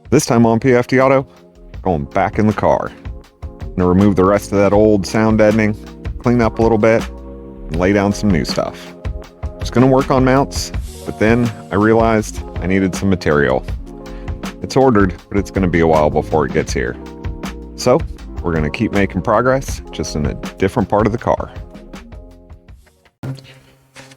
This time on PFDAuto, going back in the car. I'm gonna remove the rest of that old sound deadening, clean up a little bit, and lay down some new stuff. Just gonna work on mounts, but then I realized I needed some material. It's ordered, but it's gonna be a while before it gets here. So we're gonna keep making progress, just in a different part of the car.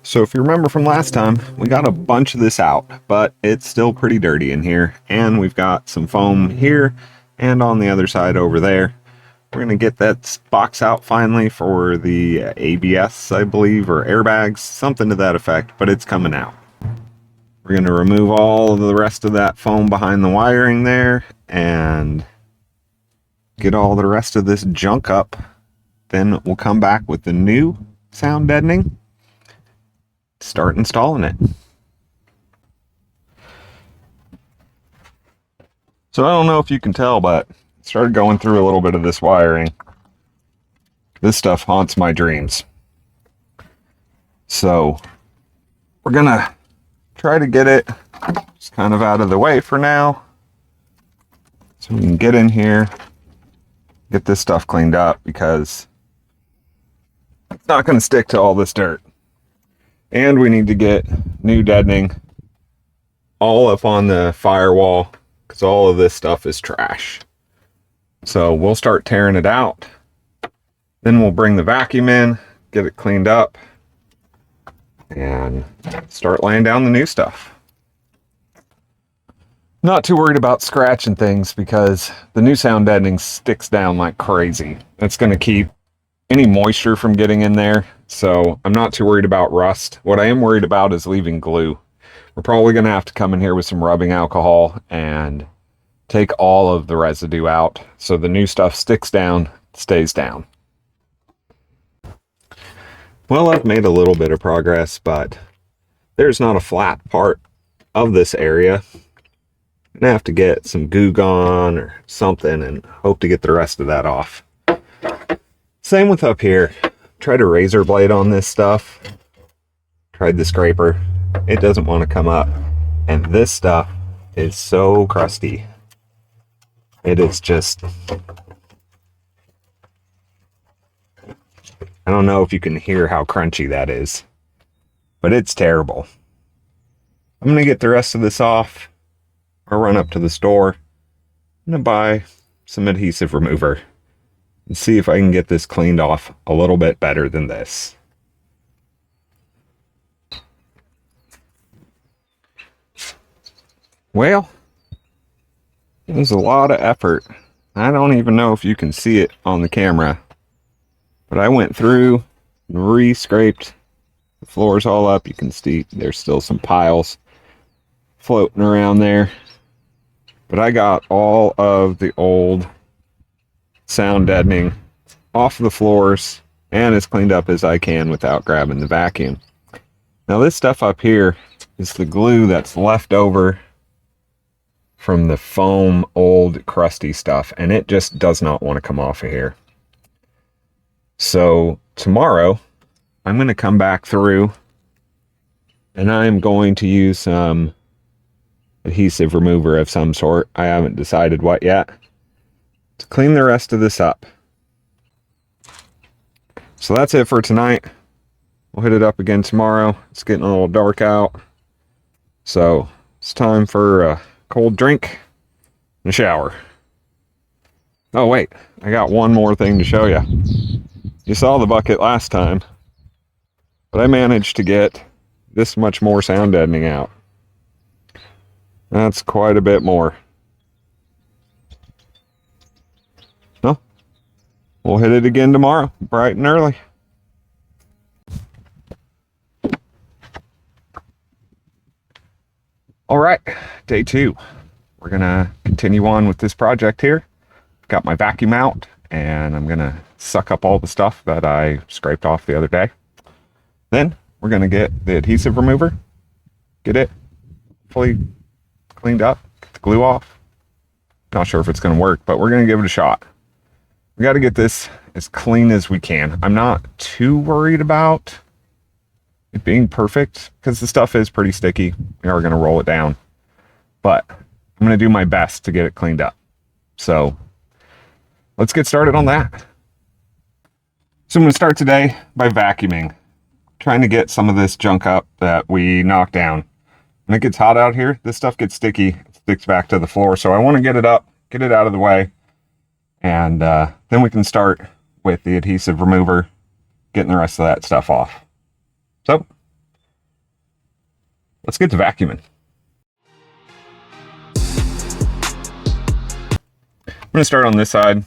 So if you remember from last time, we got a bunch of this out, but it's still pretty dirty in here. And we've got some foam here and on the other side over there. We're gonna get that box out finally for the ABS, I believe, or airbags, something to that effect, but it's coming out. We're gonna remove all of the rest of that foam behind the wiring there and get all the rest of this junk up. Then we'll come back with the new sound deadening. Start installing it. So I don't know if you can tell, but I started going through a little bit of this wiring. This stuff haunts my dreams. So we're gonna try to get it just kind of out of the way for now, so we can get in here, get this stuff cleaned up, because it's not going to stick to all this dirt. And we need to get new deadening all up on the firewall, because all of this stuff is trash. So we'll start tearing it out. Then we'll bring the vacuum in, get it cleaned up, and start laying down the new stuff. Not too worried about scratching things, because the new sound deadening sticks down like crazy. It's going to keep any moisture from getting in there, so I'm not too worried about rust. What I am worried about is leaving glue. We're probably going to have to come in here with some rubbing alcohol and take all of the residue out, so the new stuff sticks down, stays down. Well, I've made a little bit of progress, but there's not a flat part of this area. I'm gonna have to get some Goo Gone or something and hope to get the rest of that off. Same with up here. Tried a razor blade on this stuff. Tried the scraper. It doesn't want to come up. And this stuff is so crusty. It is just... I don't know if you can hear how crunchy that is, but it's terrible. I'm going to get the rest of this off. I'll run up to the store. I'm going to buy some adhesive remover and see if I can get this cleaned off a little bit better than this. Well, it was a lot of effort. I don't even know if you can see it on the camera, but I went through and re-scraped the floors all up. You can see there's still some piles floating around there. But I got all of the old sound deadening off the floors and as cleaned up as I can without grabbing the vacuum. Now this stuff up here is the glue that's left over from the foam old crusty stuff, and it just does not want to come off of here. So tomorrow I'm going to come back through and I'm going to use some adhesive remover of some sort. I haven't decided what yet, to clean the rest of this up. So that's it for tonight. We'll hit it up again tomorrow. It's getting a little dark out, so it's time for a cold drink and a shower. Oh wait, I got one more thing to show you. You saw the bucket last time, but I managed to get this much more sound deadening out. That's quite a bit more. No, we'll hit it again tomorrow, bright and early. All right, day 2. We're gonna continue on with this project here. Got my vacuum out, and I'm gonna suck up all the stuff that I scraped off the other day. Then we're gonna get the adhesive remover, get it fully cleaned up, get the glue off. Not sure if it's going to work, but we're going to give it a shot. We got to get this as clean as we can. I'm not too worried about it being perfect, because the stuff is pretty sticky. We are going to roll it down, but I'm going to do my best to get it cleaned up. So let's get started on that. So I'm going to start today by vacuuming, trying to get some of this junk up that we knocked down. When it gets hot out here, this stuff gets sticky, it sticks back to the floor. So I want to get it up, get it out of the way, and then we can start with the adhesive remover, getting the rest of that stuff off. So let's get to vacuuming. I'm going to start on this side,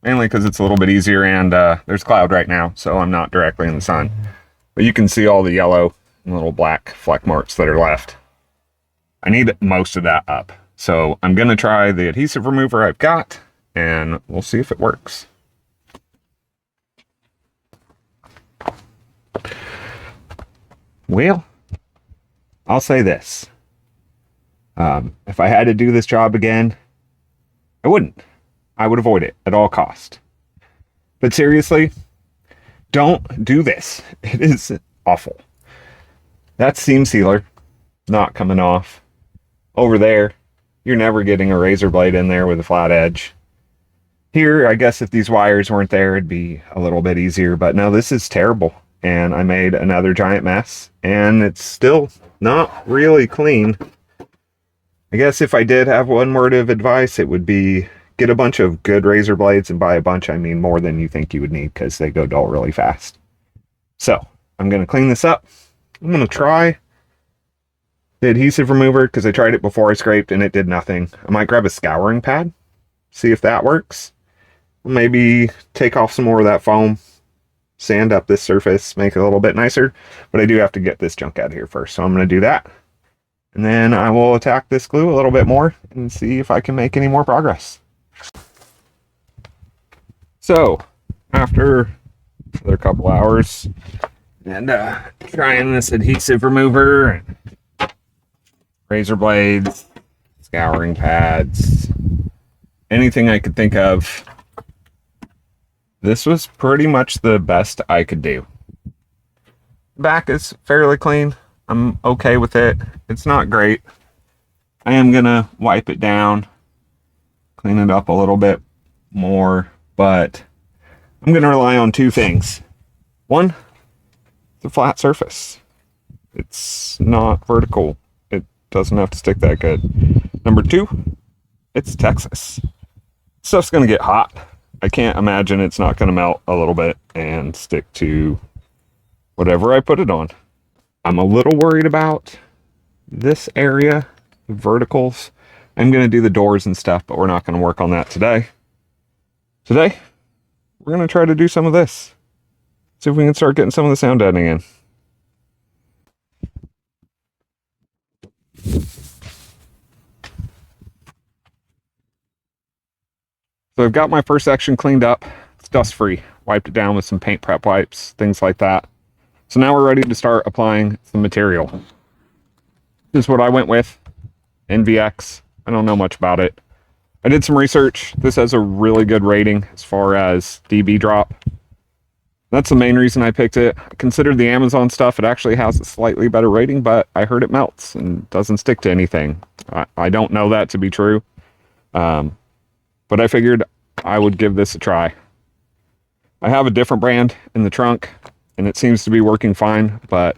mainly because it's a little bit easier, and there's cloud right now, so I'm not directly in the sun. But you can see all the yellow and little black fleck marks that are left. I need most of that up. So I'm going to try the adhesive remover I've got, and we'll see if it works. Well, I'll say this. If I had to do this job again, I wouldn't. I would avoid it at all costs. But seriously, don't do this. It is awful. That seam sealer not coming off. Over there, you're never getting a razor blade in there with a flat edge. Here, I guess if these wires weren't there, it'd be a little bit easier. But no, this is terrible. And I made another giant mess. And it's still not really clean. I guess if I did have one word of advice, it would be get a bunch of good razor blades, and by a bunch, I mean more than you think you would need, because they go dull really fast. So I'm going to clean this up. I'm going to try the adhesive remover because I tried it before I scraped and it did nothing. I might grab a scouring pad, see if that works. Maybe take off some more of that foam, sand up this surface, make it a little bit nicer. But I do have to get this junk out of here first, so I'm going to do that. And then I will attack this glue a little bit more and see if I can make any more progress. So, after another couple hours and trying this adhesive remover and razor blades, scouring pads, anything I could think of, this was pretty much the best I could do. Back is fairly clean. I'm okay with it. It's not great. I am gonna wipe it down, clean it up a little bit more, but I'm gonna rely on two things. One, the flat surface. It's not vertical. It doesn't have to stick that good. Number two, it's Texas. Stuff's gonna get hot. I can't imagine it's not gonna melt a little bit and stick to whatever I put it on. I'm a little worried about this area, the verticals. I'm going to do the doors and stuff, but we're not going to work on that today. Today, we're going to try to do some of this. See if we can start getting some of the sound deadening in. So I've got my first section cleaned up. It's dust-free. Wiped it down with some paint prep wipes, things like that. So now we're ready to start applying some material. This is what I went with, NVX. I don't know much about it. I did some research. This has a really good rating as far as dB drop. That's the main reason I picked it. I considered the Amazon stuff. It actually has a slightly better rating, but I heard it melts and doesn't stick to anything. I don't know that to be true. But I figured I would give this a try. I have a different brand in the trunk, and it seems to be working fine, but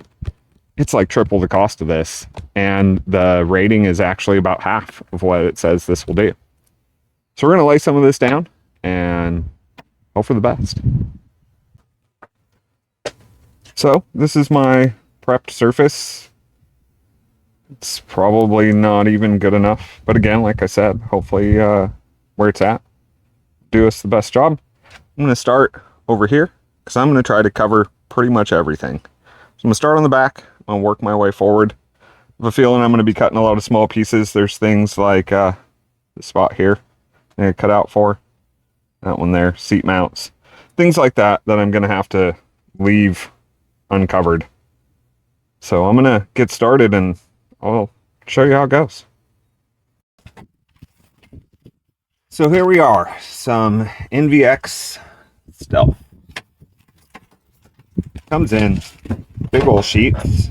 it's like triple the cost of this, and the rating is actually about half of what it says this will do. So we're going to lay some of this down and hope for the best. So this is my prepped surface. It's probably not even good enough, but again, like I said, hopefully where it's at, do us the best job. I'm going to start over here because I'm going to try to cover pretty much everything. So I'm going to start on the back. I'm going to work my way forward. I have a feeling I'm going to be cutting a lot of small pieces. There's things like the spot here I'm going to cut out for. That one there, seat mounts. Things like that I'm going to have to leave uncovered. So I'm going to get started and I'll show you how it goes. So here we are, some NVX Stealth. Comes in big old sheets.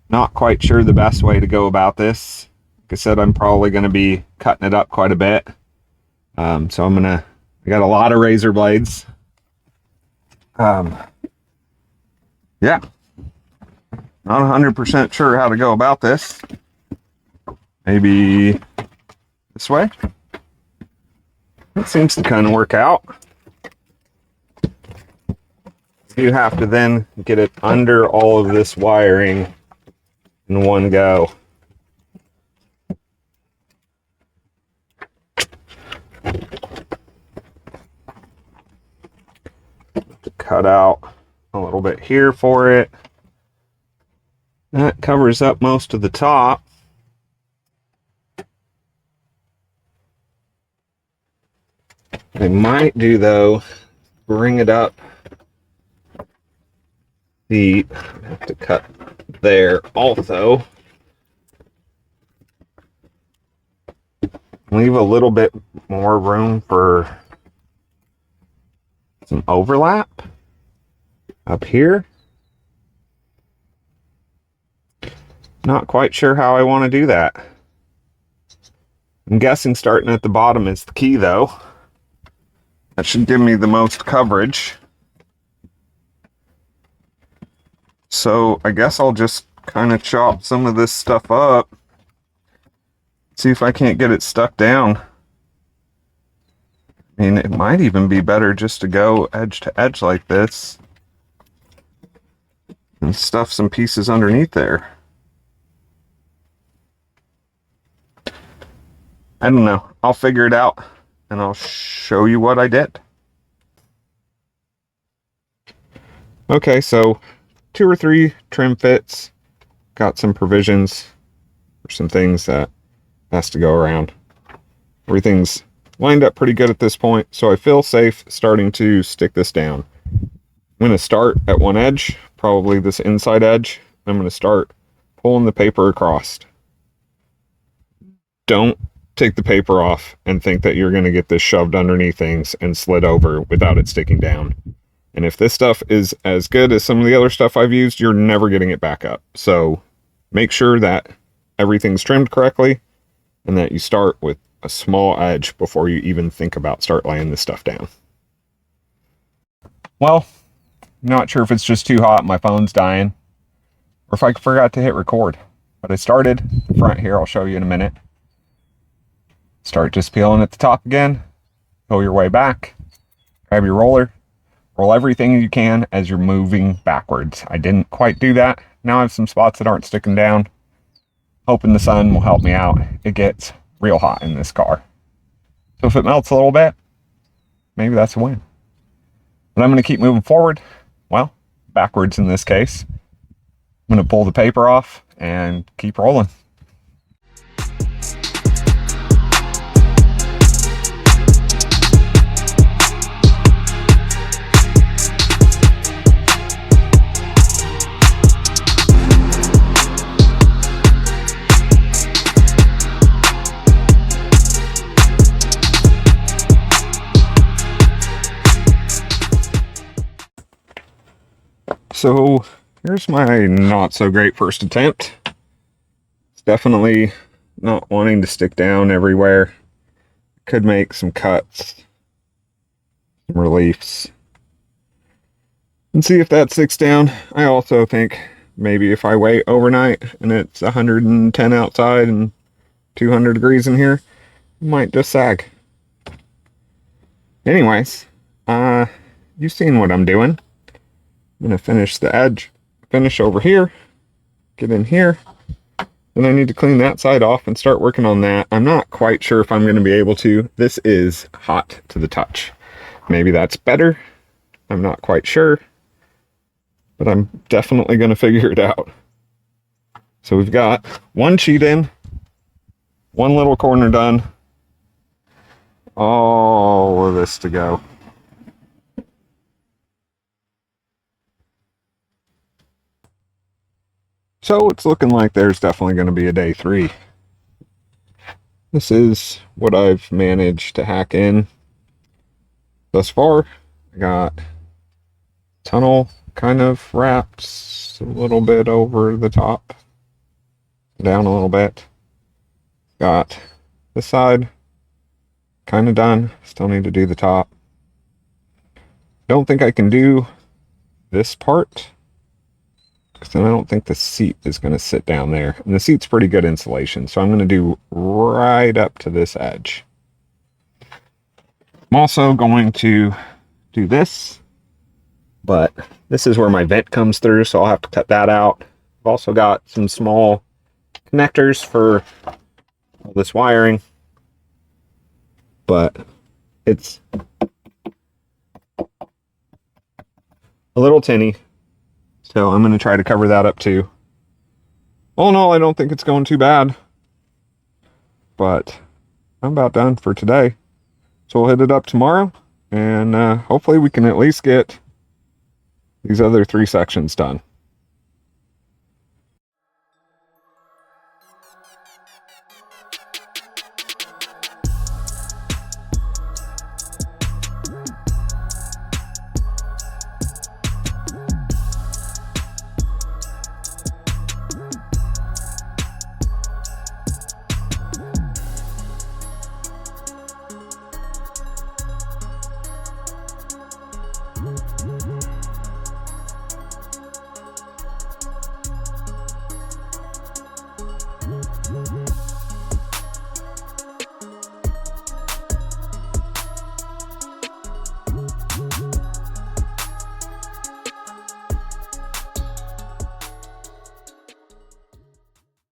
Not quite sure the best way to go about this. I said, I'm probably going to be cutting it up quite a bit. So I got a lot of razor blades. Yeah, not 100% sure how to go about this. Maybe this way. It seems to kind of work out. You have to then get it under all of this wiring in one go. To cut out a little bit here for it. That covers up most of the top. What I might do though, bring it up the, I have to cut there also. Leave a little bit more room for some overlap up here. Not quite sure how I want to do that. I'm guessing starting at the bottom is the key though. That should give me the most coverage. So I guess I'll just kind of chop some of this stuff up. See if I can't get it stuck down. I mean, it might even be better just to go edge to edge like this and stuff some pieces underneath there. I don't know. I'll figure it out and I'll show you what I did. Okay, so 2 or 3 trim fits. Got some provisions for some things that has to go around. Everything's lined up pretty good at this point, so I feel safe starting to stick this down. I'm going to start at one edge, probably this inside edge. I'm going to start pulling the paper across. Don't take the paper off and think that you're going to get this shoved underneath things and slid over without it sticking down. And if this stuff is as good as some of the other stuff I've used, you're never getting it back up. So make sure that everything's trimmed correctly and that you start with a small edge before you even think about start laying this stuff down. Well, not sure if it's just too hot, my phone's dying, or if I forgot to hit record. But I started the front here, I'll show you in a minute. Start just peeling at the top again, go your way back, grab your roller, roll everything you can as you're moving backwards. I didn't quite do that. Now I have some spots that aren't sticking down. Hoping the sun will help me out. It gets real hot in this car. So if it melts a little bit, maybe that's a win. But I'm going to keep moving forward. Well, backwards in this case. I'm going to pull the paper off and keep rolling. So here's my not so great first attempt. It's definitely not wanting to stick down everywhere. Could make some cuts, some reliefs, and see if that sticks down. I also think maybe if I wait overnight and it's 110 outside and 200 degrees in here, it might just sag. Anyways, you've seen what I'm doing. I'm going to finish the edge, finish over here, get in here, then I need to clean that side off and start working on that. I'm not quite sure if I'm going to be able to. This is hot to the touch. Maybe that's better. I'm not quite sure, but I'm definitely going to figure it out. So we've got one sheet in, one little corner done, all of this to go. So it's looking like there's definitely going to be a day 3. This is what I've managed to hack in thus far. I got tunnel kind of wrapped a little bit over the top, down a little bit. Got this side kind of done. Still need to do the top. Don't think I can do this part because then I don't think the seat is going to sit down there. And the seat's pretty good insulation, so I'm going to do right up to this edge. I'm also going to do this, but this is where my vent comes through, so I'll have to cut that out. I've also got some small connectors for all this wiring, but it's a little tinny, so I'm going to try to cover that up too. All in all, I don't think it's going too bad, but I'm about done for today. So we'll hit it up tomorrow, and hopefully we can at least get these other 3 sections done.